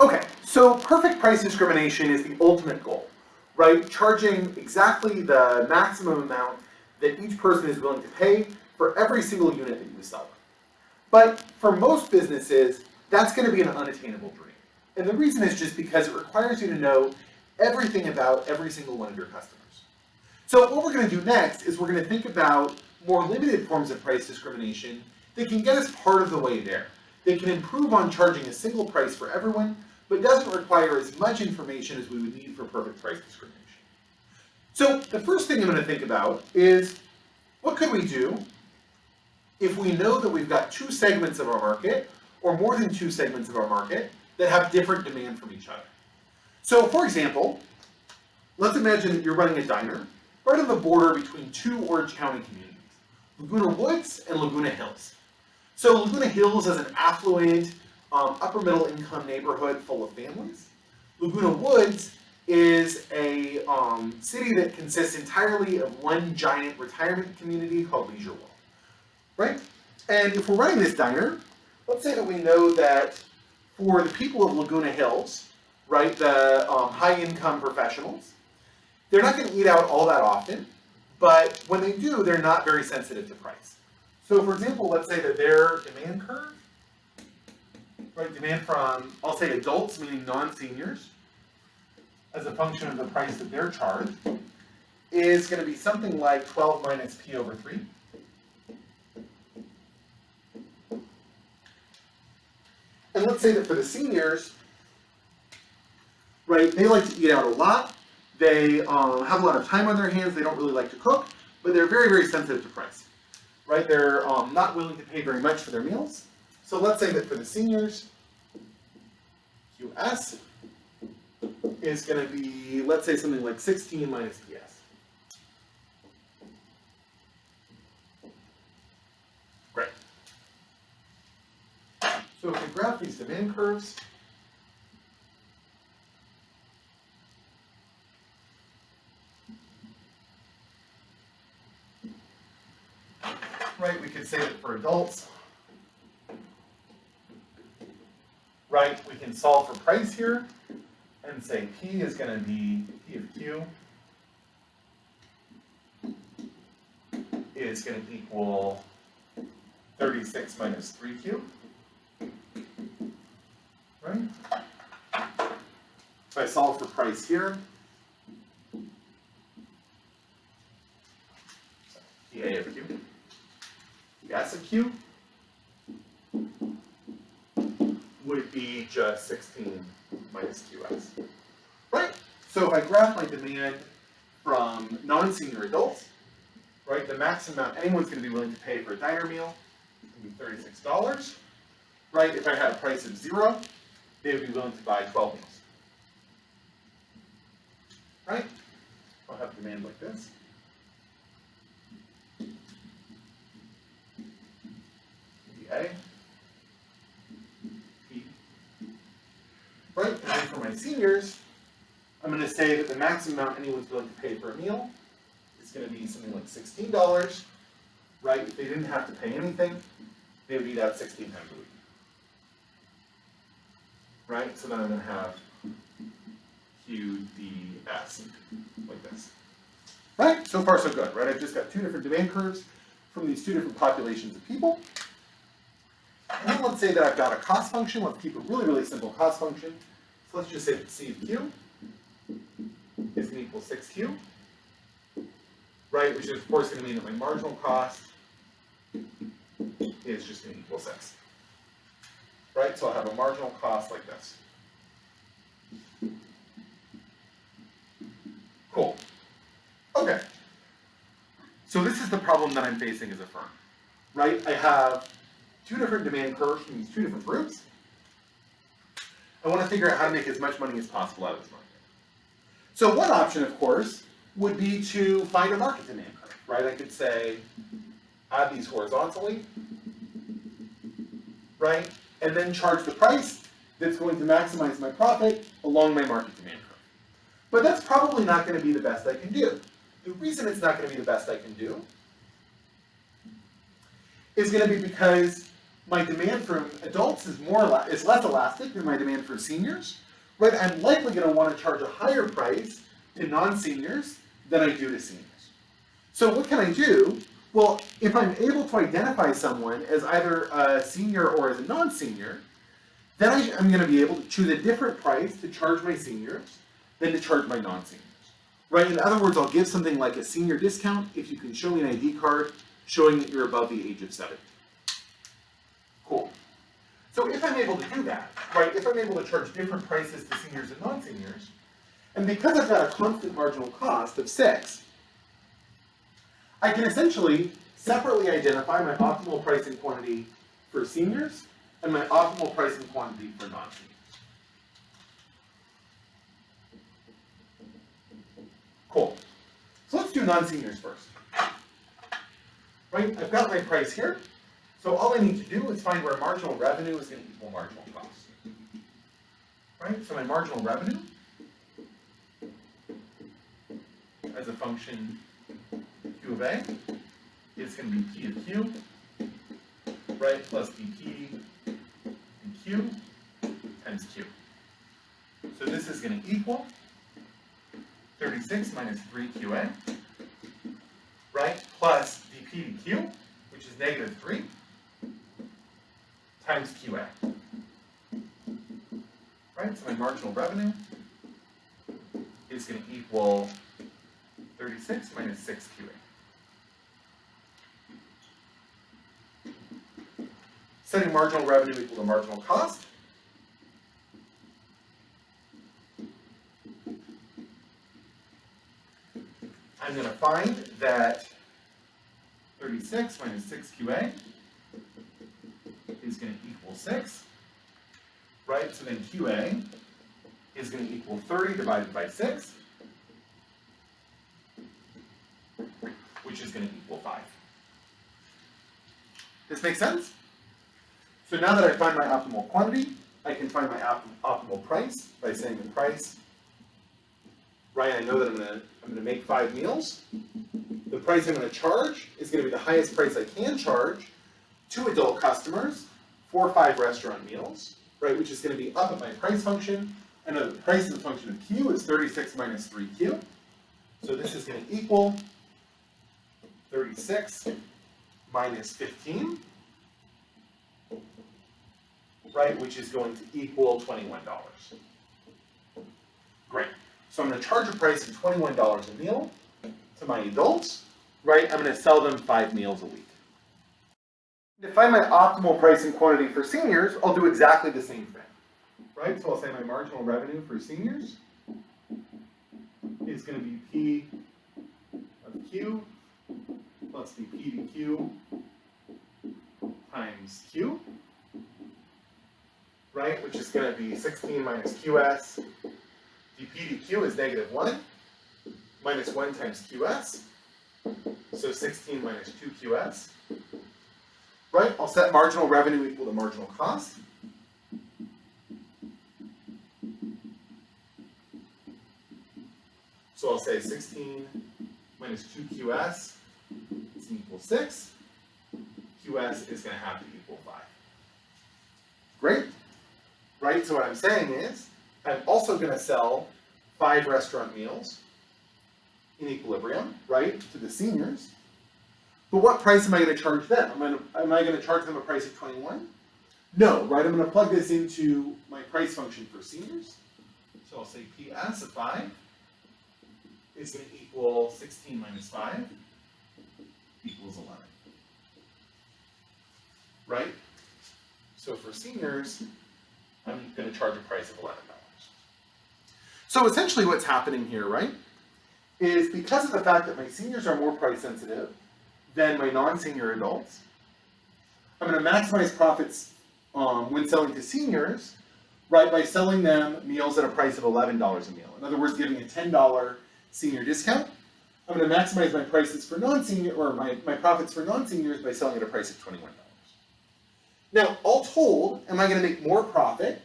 Okay, so perfect price discrimination is the ultimate goal, right? Charging exactly the maximum amount that each person is willing to pay for every single unit that you sell them. But for most businesses, that's going to be an unattainable dream. And the reason is just because it requires you to know everything about every single one of your customers. So what we're going to do next is we're going to think about more limited forms of price discrimination that can get us part of the way there. They can improve on charging a single price for everyone, but doesn't require as much information as we would need for perfect price discrimination. So the first thing I'm going to think about is, what could we do if we know that we've got two segments of our market, or more than two segments of our market, that have different demand from each other? So for example, let's imagine that you're running a diner right on the border between two Orange County communities, Laguna Woods and Laguna Hills. So Laguna Hills is an affluent, upper middle income neighborhood full of families. Laguna Woods is a city that consists entirely of one giant retirement community called Leisure World, right? And if we're running this diner, let's say that we know that for the people of Laguna Hills, right, the high income professionals, they're not going to eat out all that often, but when they do, they're not very sensitive to price. So for example, let's say that their demand curve, right, demand from, I'll say adults, meaning non-seniors, as a function of the price that they're charged, is going to be something like 12 minus P over 3. And let's say that for the seniors, right, they like to eat out a lot. They have a lot of time on their hands. They don't really like to cook, but they're very, very sensitive to price, right? They're not willing to pay very much for their meals. So let's say that for the seniors, QS is going to be, let's say, something like 16 minus PS. Great. So if we graph these demand curves, right, we could say that for adults, right, we can solve for price here and say P is going to be, P of Q is going to equal 36 minus 3Q, right? If I solve for price here, PA of Q, S of Q would be just 16 minus QS, right? So if I graph my demand from non-senior adults, right, the maximum amount anyone's going to be willing to pay for a diner meal would be $36, right? If I had a price of 0, they would be willing to buy 12 meals, right? I'll have demand like this. A, P, right? And then for my seniors, I'm going to say that the maximum amount anyone's willing to pay for a meal is going to be something like $16, right? If they didn't have to pay anything, they would eat out 16 times a week, right? So then I'm going to have QDS like this, right? So far so good, right? I've just got two different demand curves from these two different populations of people. And then let's say that I've got a cost function. Let's keep a really, really simple cost function. So let's just say that C of Q is going to equal 6Q, right? Which is, of course, going to mean that my marginal cost is just going to equal 6, right? So I'll have a marginal cost like this. Cool. Okay. So this is the problem that I'm facing as a firm, right? I have two different demand curves from these two different groups. I want to figure out how to make as much money as possible out of this market. So one option, of course, would be to find a market demand curve, right? I could say, add these horizontally, right? And then charge the price that's going to maximize my profit along my market demand curve. But that's probably not going to be the best I can do. The reason it's not going to be the best I can do is going to be because my demand from adults is less elastic than my demand for seniors, right? I'm likely going to want to charge a higher price to non-seniors than I do to seniors. So what can I do? Well, if I'm able to identify someone as either a senior or as a non-senior, then I'm going to be able to choose a different price to charge my seniors than to charge my non-seniors, right? In other words, I'll give something like a senior discount if you can show me an ID card showing that you're above the age of 70. Cool. So if I'm able to do that, right, if I'm able to charge different prices to seniors and non-seniors, and because I've got a constant marginal cost of 6, I can essentially separately identify my optimal pricing quantity for seniors and my optimal pricing quantity for non-seniors. Cool. So let's do non-seniors first. Right, I've got my price here. So all I need to do is find where marginal revenue is going to equal marginal cost. Right, so my marginal revenue as a function Q of A is going to be P of Q, right, plus dP and Q times Q. So this is going to equal 36 minus 3QA, right, plus dP to Q, which is negative 3, times QA. Right, so my marginal revenue is going to equal 36 minus 6QA. Setting marginal revenue equal to marginal cost. I'm going to find that 36 minus 6QA is going to equal 6, right? So then QA is going to equal 30 divided by 6, which is going to equal 5. This makes sense? So now that I find my optimal quantity, I can find my optimal price by saying the price, right? I know that I'm going to make 5 meals. The price I'm going to charge is going to be the highest price I can charge to adult customers for 5 restaurant meals, right? Which is going to be up at my price function. I know the price of the function of Q is 36 minus 3Q. So this is going to equal 36 minus 15, right? Which is going to equal $21. Great. So I'm going to charge a price of $21 a meal to my adults, right? I'm going to sell them 5 meals a week. To find my optimal price and quantity for seniors, I'll do exactly the same thing, right? So I'll say my marginal revenue for seniors is going to be P of Q plus dP to Q times Q, right? Which is going to be 16 minus QS. dP to Q is negative 1 minus 1 times QS. So 16 minus 2QS. Right? I'll set marginal revenue equal to marginal cost. So I'll say 16 minus 2QS is going to equal 6. QS is going to have to equal 5. Great. Right? So what I'm saying is, I'm also going to sell 5 restaurant meals in equilibrium, right, to the seniors. But what price am I going to charge them? Am I going to charge them a price of 21? No, right? I'm going to plug this into my price function for seniors. So I'll say PS of 5 is going to equal 16 minus 5 equals 11. Right? So for seniors, I'm going to charge a price of $11. So essentially what's happening here, right, is because of the fact that my seniors are more price sensitive than my non-senior adults, I'm going to maximize profits when selling to seniors, right, by selling them meals at a price of $11 a meal. In other words, giving a $10 senior discount. I'm going to maximize my prices for non-senior, or my profits for non-seniors by selling at a price of $21. Now, all told, am I going to make more profit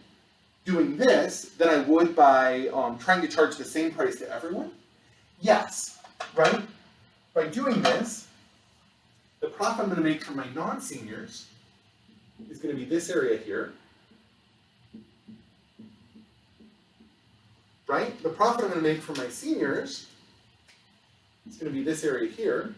doing this than I would by trying to charge the same price to everyone? Yes, right? By doing this, the profit I'm going to make for my non-seniors is going to be this area here, right? The profit I'm going to make from my seniors is going to be this area here.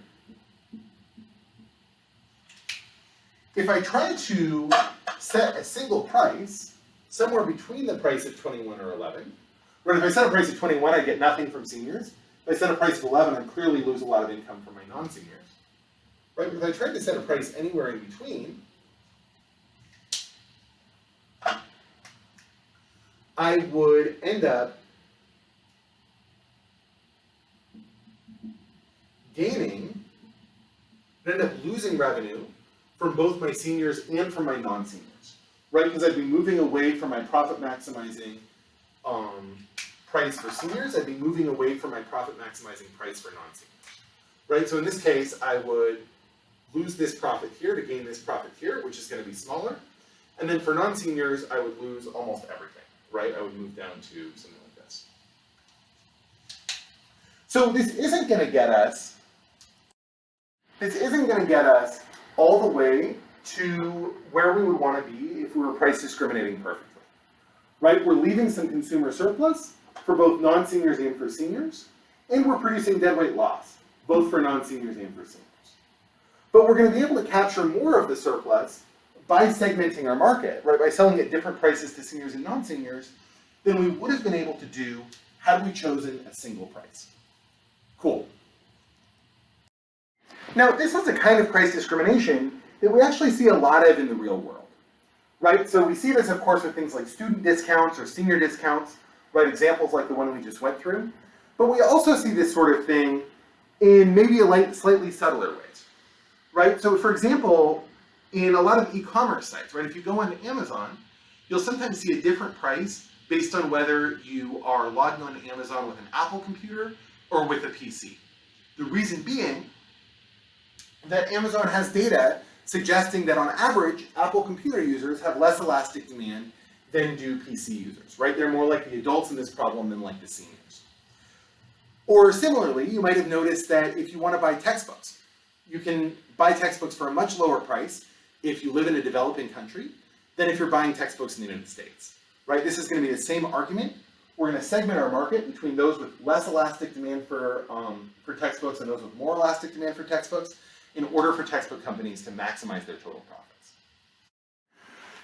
If I try to set a single price somewhere between the price of 21 or 11, right? If I set a price of 21, I get nothing from seniors. If I set a price of 11, I clearly lose a lot of income from my non-seniors, right? But if I tried to set a price anywhere in between, I would end up gaining, end up losing revenue from both my seniors and from my non-seniors, right? Because I'd be moving away from my profit maximizing price for seniors, I'd be moving away from my profit maximizing price for non-seniors, right? So in this case, I would lose this profit here to gain this profit here, which is going to be smaller. And then for non-seniors, I would lose almost everything, right? I would move down to something like this. So this isn't going to get us all the way to where we would want to be if we were price discriminating perfectly, right? We're leaving some consumer surplus for both non-seniors and for seniors, and we're producing deadweight loss, both for non-seniors and for seniors. But we're going to be able to capture more of the surplus by segmenting our market, right? By selling at different prices to seniors and non-seniors than we would have been able to do had we chosen a single price. Cool. Now, this is a kind of price discrimination that we actually see a lot of in the real world, right? So we see this, of course, with things like student discounts or senior discounts, right? Examples like the one we just went through. But we also see this sort of thing in maybe slightly subtler ways, right? So for example, in a lot of e-commerce sites, right? If you go onto Amazon, you'll sometimes see a different price based on whether you are logging on to Amazon with an Apple computer or with a PC. The reason being that Amazon has data suggesting that on average, Apple computer users have less elastic demand than do PC users, right? They're more like the adults in this problem than like the seniors. Or similarly, you might have noticed that if you want to buy textbooks, you can buy textbooks for a much lower price if you live in a developing country than if you're buying textbooks in the United States, right? This is going to be the same argument. We're going to segment our market between those with less elastic demand for textbooks and those with more elastic demand for textbooks in order for textbook companies to maximize their total profits.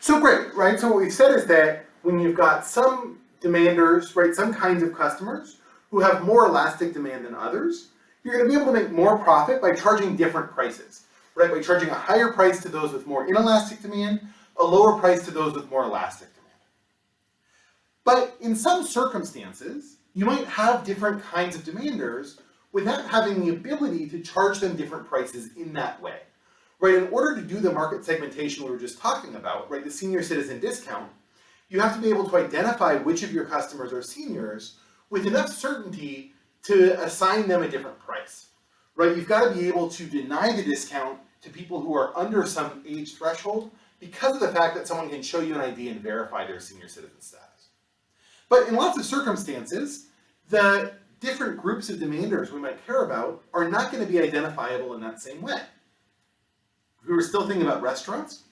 So great, right? So what we've said is that when you've got some demanders, right, some kinds of customers who have more elastic demand than others, you're going to be able to make more profit by charging different prices, right? By charging a higher price to those with more inelastic demand, a lower price to those with more elastic demand. But in some circumstances, you might have different kinds of demanders without having the ability to charge them different prices in that way, right? In order to do the market segmentation we were just talking about, right, the senior citizen discount, you have to be able to identify which of your customers are seniors with enough certainty to assign them a different price, right? You've got to be able to deny the discount to people who are under some age threshold because of the fact that someone can show you an ID and verify their senior citizen status. But in lots of circumstances, the different groups of demanders we might care about are not going to be identifiable in that same way. If we were still thinking about restaurants,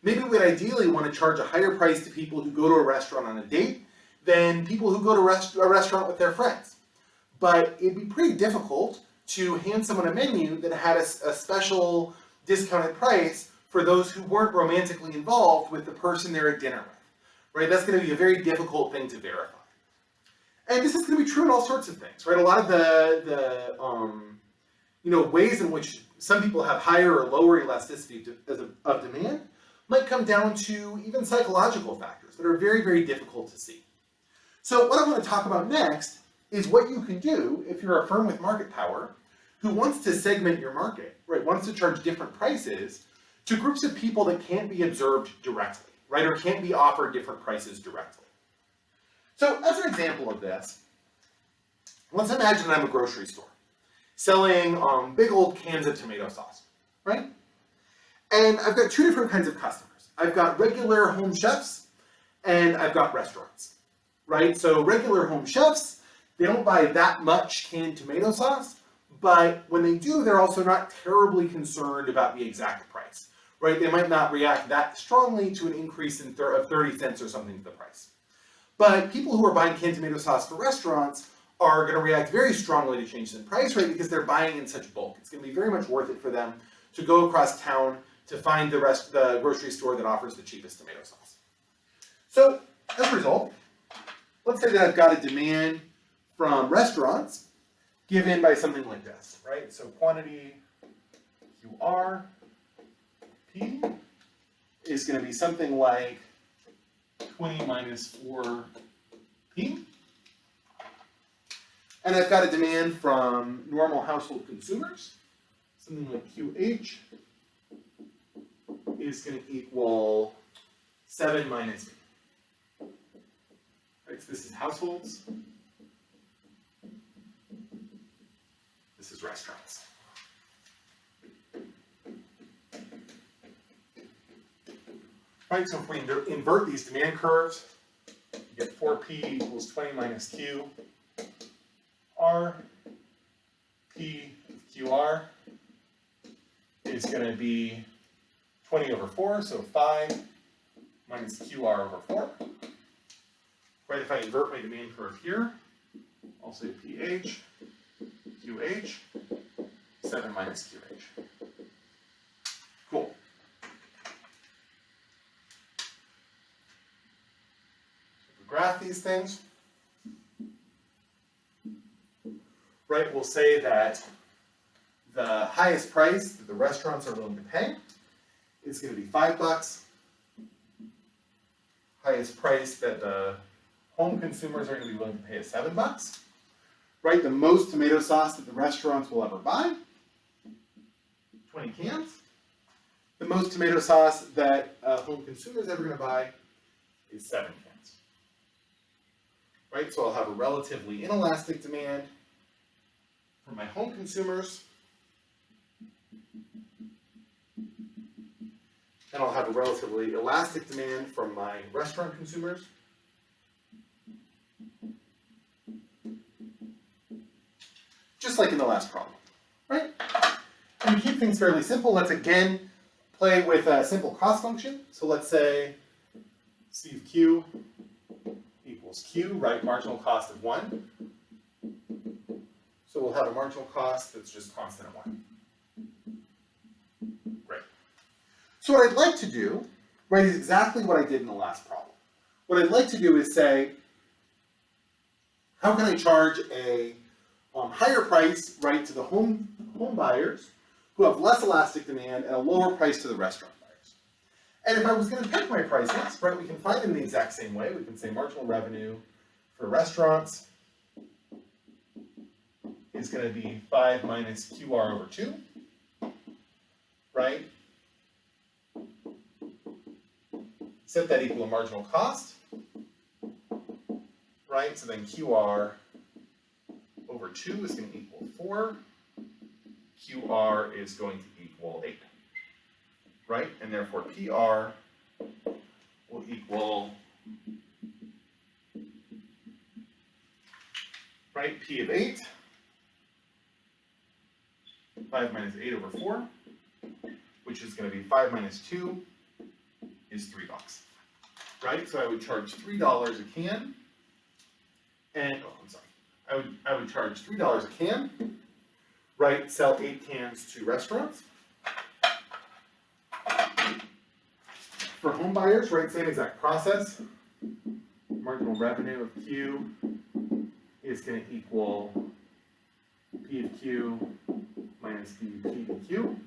maybe we'd ideally want to charge a higher price to people who go to a restaurant on a date than people who go to a restaurant with their friends. But it'd be pretty difficult to hand someone a menu that had a special discounted price for those who weren't romantically involved with the person they're at dinner with, right? That's going to be a very difficult thing to verify. And this is going to be true in all sorts of things, right? A lot of the ways in which some people have higher or lower elasticity of demand might come down to even psychological factors that are very, very difficult to see. So what I want to talk about next is what you can do if you're a firm with market power who wants to segment your market, right? Wants to charge different prices to groups of people that can't be observed directly, right? Or can't be offered different prices directly. So as an example of this, let's imagine I'm a grocery store selling big old cans of tomato sauce, right? And I've got two different kinds of customers. I've got regular home chefs and I've got restaurants, right? So regular home chefs, they don't buy that much canned tomato sauce, but when they do, they're also not terribly concerned about the exact price, right? They might not react that strongly to an increase of 30 cents or something to the price. But people who are buying canned tomato sauce for restaurants are going to react very strongly to changes in price, right? Because they're buying in such bulk. It's going to be very much worth it for them to go across town to find the grocery store that offers the cheapest tomato sauce. So, as a result, let's say that I've got a demand from restaurants given by something like this, right? So quantity QR P is going to be something like 20 minus 4P. And I've got a demand from normal household consumers. Something like QH is going to equal 7 minus P. Right, so this is households. This is restaurants. Right, so if we invert these demand curves, you get 4P equals 20 minus Q, R, P QR is going to be 20 over 4, so 5 minus QR over 4. Right, if I invert my demand curve here, I'll say PH, QH, 7 minus QH. Cool. If we graph these things, right, we'll say that the highest price that the restaurants are willing to pay is going to be $5. Highest price that the home consumers are going to be willing to pay is $7. Right, the most tomato sauce that the restaurants will ever buy, 20 cans. The most tomato sauce that home consumers ever going to buy is 7 cans. Right, so I'll have a relatively inelastic demand for my home consumers, and I'll have a relatively elastic demand from my restaurant consumers. Just like in the last problem, right? And to keep things fairly simple, let's again play with a simple cost function. So let's say C of Q equals Q, right? Marginal cost of 1. So we'll have a marginal cost that's just constant at 1. Great. So what I'd like to do, right, is exactly what I did in the last problem. What I'd like to do is say, how can I charge a higher price, right, to the home buyers who have less elastic demand and a lower price to the restaurant buyers. And if I was going to pick my prices, right, we can find them the exact same way. We can say marginal revenue for restaurants is going to be 5 minus QR over 2, right? Set that equal to marginal cost, right? So then QR over 2 is going to equal 4. QR is going to equal 8, right? And therefore PR will equal, right, P of 8, 5 minus 8 over 4, which is going to be 5 minus 2 is $3, right? So I would charge $3 a can, and, oh, I'm sorry. I would charge $3 a can, right? Sell 8 cans to restaurants. For home buyers, right? Same exact process. Marginal revenue of Q is going to equal P of Q minus P of Q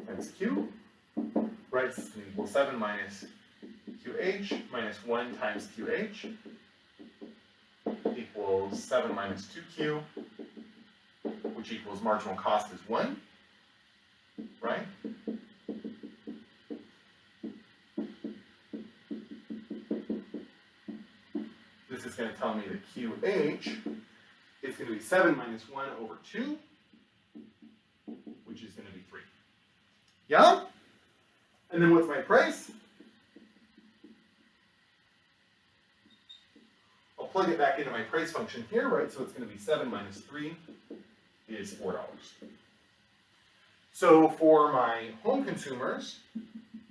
times Q, right? So it's going to equal 7 minus QH minus 1 times QH equals 7 minus 2Q, which equals marginal cost is 1, right? This is going to tell me that QH is going to be 7 minus 1 over 2, which is going to be 3. Yeah? And then what's my price? I'll plug it back into my price function here, right? So it's going to be 7 minus 3 is $4. So for my home consumers,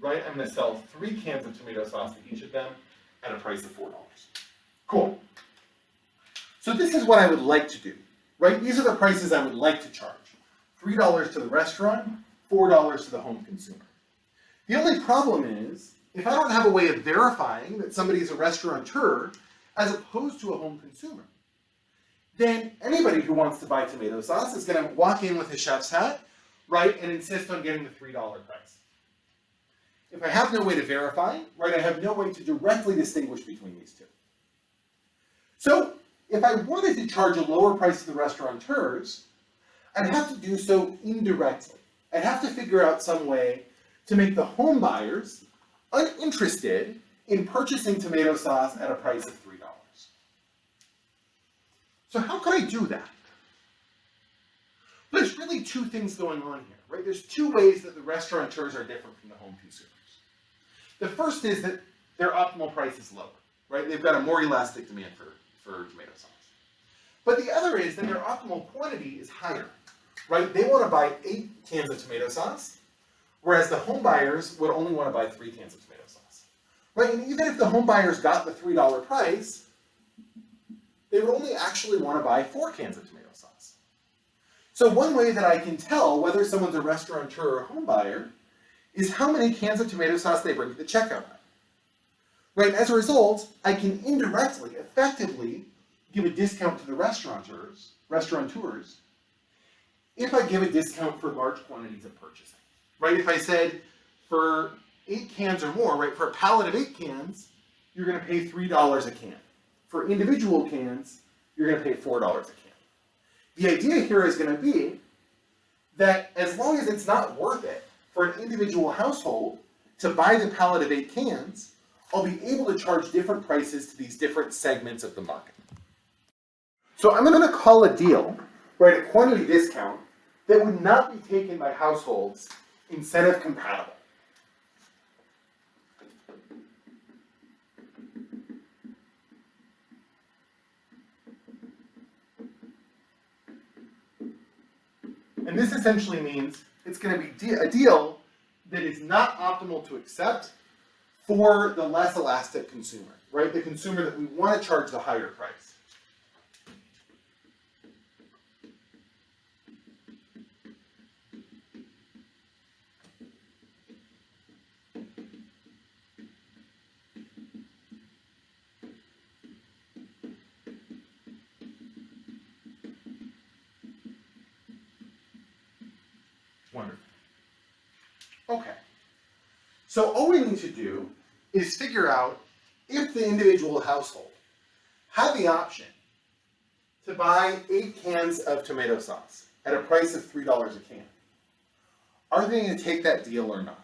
right, I'm going to sell 3 cans of tomato sauce to each of them at a price of $4. Cool. So this is what I would like to do, right? These are the prices I would like to charge. $3 to the restaurant, $4 to the home consumer. The only problem is, if I don't have a way of verifying that somebody is a restaurateur as opposed to a home consumer, then anybody who wants to buy tomato sauce is going to walk in with a chef's hat, right, and insist on getting the $3 price. If I have no way to verify, right, I have no way to directly distinguish between these two. So if I wanted to charge a lower price to the restaurateurs, I'd have to do so indirectly. I'd have to figure out some way to make the home buyers uninterested in purchasing tomato sauce at a price of $3. So how could I do that? There's really 2 things going on here, right? There's 2 ways that the restaurateurs are different from the home consumers. The first is that their optimal price is lower, right? They've got a more elastic demand for tomato sauce. But the other is that their optimal quantity is higher, right? They want to buy 8 cans of tomato sauce, whereas the home buyers would only want to buy 3 cans of tomato sauce, right? And even if the home buyers got the $3 price, they would only actually want to buy 4 cans of tomato sauce. So one way that I can tell whether someone's a restaurateur or a home buyer is how many cans of tomato sauce they bring to the checkout line. Right? As a result, I can indirectly, effectively, give a discount to the restaurateurs, if I give a discount for large quantities of purchasing. Right? If I said for 8 cans or more, right, for a pallet of 8 cans, you're going to pay $3 a can. For individual cans, you're going to pay $4 a can. The idea here is going to be that as long as it's not worth it for an individual household to buy the pallet of 8 cans, I'll be able to charge different prices to these different segments of the market. So I'm going to call a deal, right, a quantity discount, that would not be taken by households incentive compatible. And this essentially means it's going to be a deal that is not optimal to accept for the less elastic consumer, right? The consumer that we want to charge the higher price. Wonderful. Okay. So all we need to do is figure out if the individual household had the option to buy 8 cans of tomato sauce at a price of $3 a can. Are they going to take that deal or not?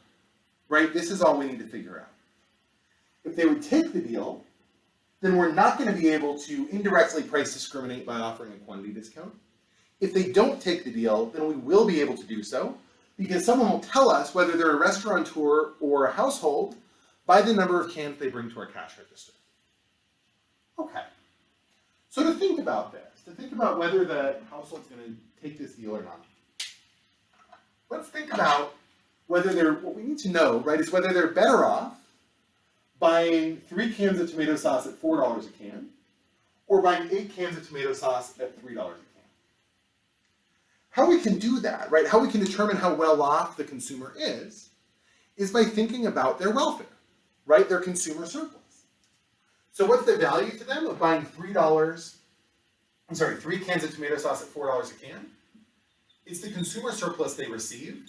Right? This is all we need to figure out. If they would take the deal, then we're not going to be able to indirectly price discriminate by offering a quantity discount. If they don't take the deal, then we will be able to do so because someone will tell us whether they're a restaurateur or a household by the number of cans they bring to our cash register. Okay. So to think about this, to think about whether the household's going to take this deal or not, let's think about whether what we need to know, right, is whether they're better off buying 3 cans of tomato sauce at $4 a can or buying 8 cans of tomato sauce at $3 a can. How we can do that, right, how we can determine how well off the consumer is by thinking about their welfare, right, their consumer surplus. So what's the value to them of buying 3 cans of tomato sauce at $4 a can? It's the consumer surplus they receive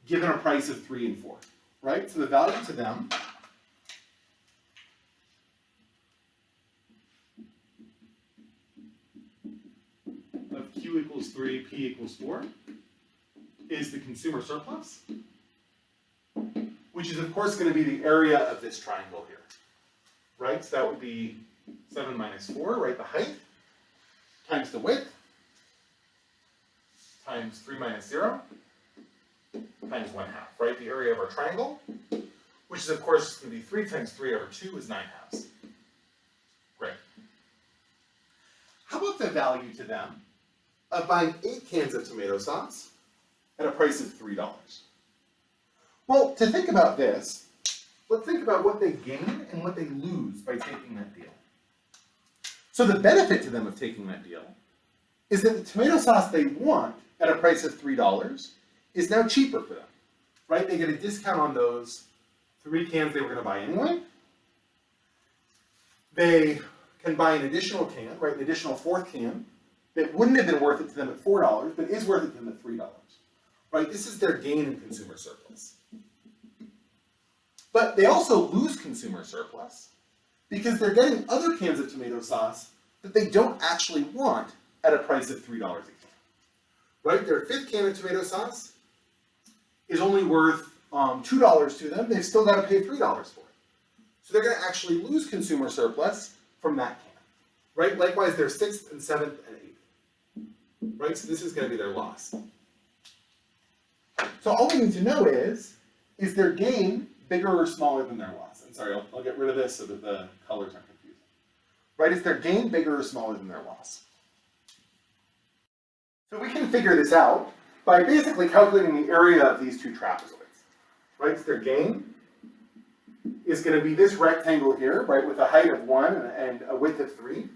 given a price of 3 and 4, right? So the value to them of Q equals 3, P equals 4 is the consumer surplus, which is of course going to be the area of this triangle here, right? So that would be 7 minus 4, right, the height, times the width, times 3 minus 0, times 1/2, right? The area of our triangle, which is of course going to be 3 times 3 over 2 is 9/2. Great. How about the value to them of buying 8 cans of tomato sauce at a price of $3. Well, to think about this, let's think about what they gain and what they lose by taking that deal. So the benefit to them of taking that deal is that the tomato sauce they want at a price of $3 is now cheaper for them, right? They get a discount on those 3 cans they were going to buy anyway. They can buy an additional can, right, an additional 4th can that wouldn't have been worth it to them at $4, but is worth it to them at $3, right? This is their gain in consumer surplus. But they also lose consumer surplus because they're getting other cans of tomato sauce that they don't actually want at a price of $3 a can, right? Their 5th can of tomato sauce is only worth $2 to them. They've still got to pay $3 for it. So they're going to actually lose consumer surplus from that can, right? Likewise, their 6th and 7th and 8th, right? So this is going to be their loss. So all we need to know is their gain bigger or smaller than their loss? I'm sorry, I'll get rid of this so that the colors aren't confusing. Right, is their gain bigger or smaller than their loss? So we can figure this out by basically calculating the area of these two trapezoids. Right, so their gain is going to be this rectangle here, right, with a height of 1 and a width of 3,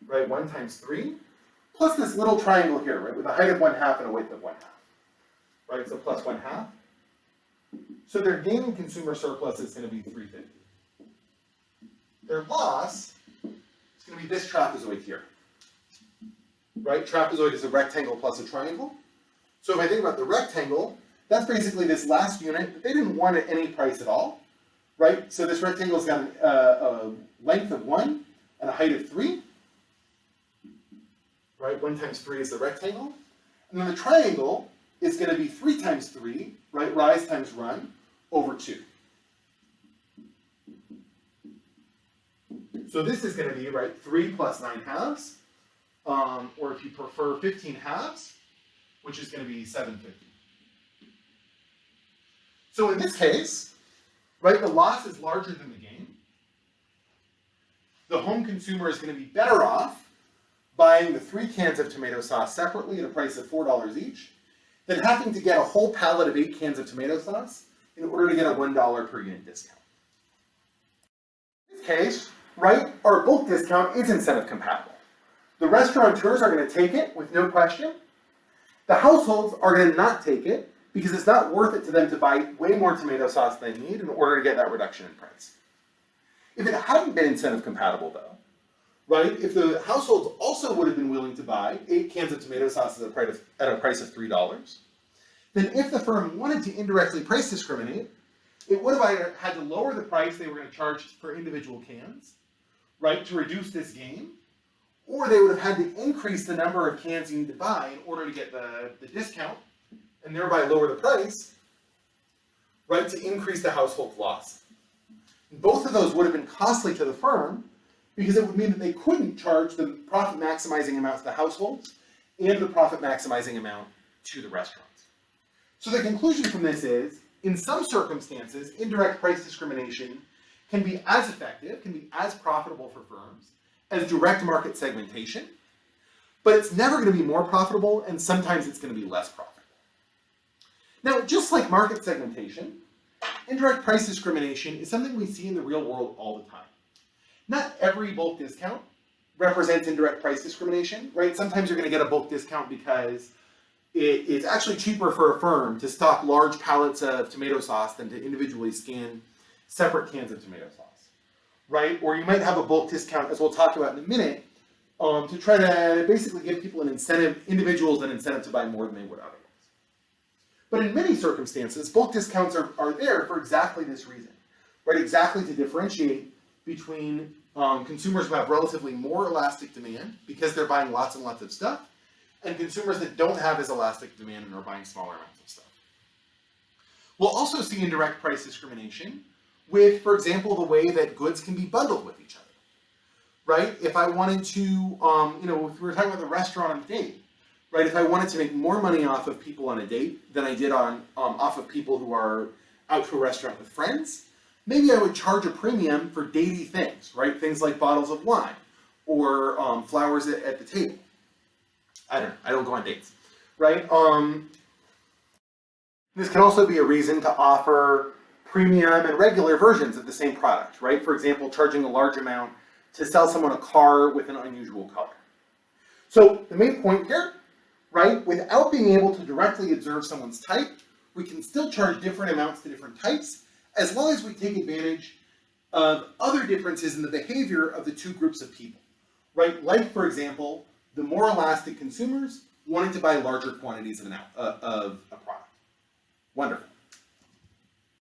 right, 1 times 3, plus this little triangle here, right, with a height of 1/2 and a width of 1/2, right, so plus 1/2. So their gain in consumer surplus is going to be $3.50. Their loss is going to be this trapezoid here, right, trapezoid is a rectangle plus a triangle. So if I think about the rectangle, that's basically this last unit that they didn't want at any price at all. Right, so this rectangle's got a length of 1 and a height of 3. Right, 1 times 3 is the rectangle. And then the triangle is going to be 3 times 3, right, rise times run, over 2. So this is going to be, right, 3 plus 9 halves, or if you prefer 15 halves, which is going to be 750. So in this case, right, the loss is larger than the gain. The home consumer is going to be better off buying the 3 cans of tomato sauce separately at a price of $4 each than having to get a whole pallet of 8 cans of tomato sauce in order to get a $1 per unit discount. In this case, right, our bulk discount is incentive compatible. The restaurateurs are going to take it with no question. The households are going to not take it because it's not worth it to them to buy way more tomato sauce than they need in order to get that reduction in price. If it hadn't been incentive compatible though, right, if the households also would have been willing to buy 8 cans of tomato sauce at a price of $3, then if the firm wanted to indirectly price discriminate, it would have either had to lower the price they were going to charge for individual cans, right, to reduce this gain, or they would have had to increase the number of cans you need to buy in order to get the discount, and thereby lower the price, right, to increase the household's loss. Both of those would have been costly to the firm because it would mean that they couldn't charge the profit maximizing amount to the households and the profit maximizing amount to the restaurants. So the conclusion from this is, in some circumstances, indirect price discrimination can be as effective, can be as profitable for firms as direct market segmentation, but it's never going to be more profitable, and sometimes it's going to be less profitable. Now, just like market segmentation, indirect price discrimination is something we see in the real world all the time. Not every bulk discount represents indirect price discrimination, right? Sometimes you're going to get a bulk discount because it's actually cheaper for a firm to stock large pallets of tomato sauce than to individually scan separate cans of tomato sauce, right? Or you might have a bulk discount, as we'll talk about in a minute, to try to basically give people an incentive, individuals an incentive to buy more than they would otherwise. But in many circumstances, bulk discounts are there for exactly this reason, right? Exactly to differentiate between consumers who have relatively more elastic demand because they're buying lots and lots of stuff, and consumers that don't have as elastic demand and are buying smaller amounts of stuff. We'll also see indirect price discrimination with, for example, the way that goods can be bundled with each other, right? If I wanted to, if we were talking about the restaurant on a date, right? If I wanted to make more money off of people on a date than I did off of people who are out to a restaurant with friends, maybe I would charge a premium for datey things, right? Things like bottles of wine or flowers at the table. I don't know. I don't go on dates, right? This can also be a reason to offer premium and regular versions of the same product, right? For example, charging a large amount to sell someone a car with an unusual color. So the main point here, right, without being able to directly observe someone's type, we can still charge different amounts to different types, as long as we take advantage of other differences in the behavior of the two groups of people, right? Like, for example, the more elastic consumers wanting to buy larger quantities of a product. Wonderful.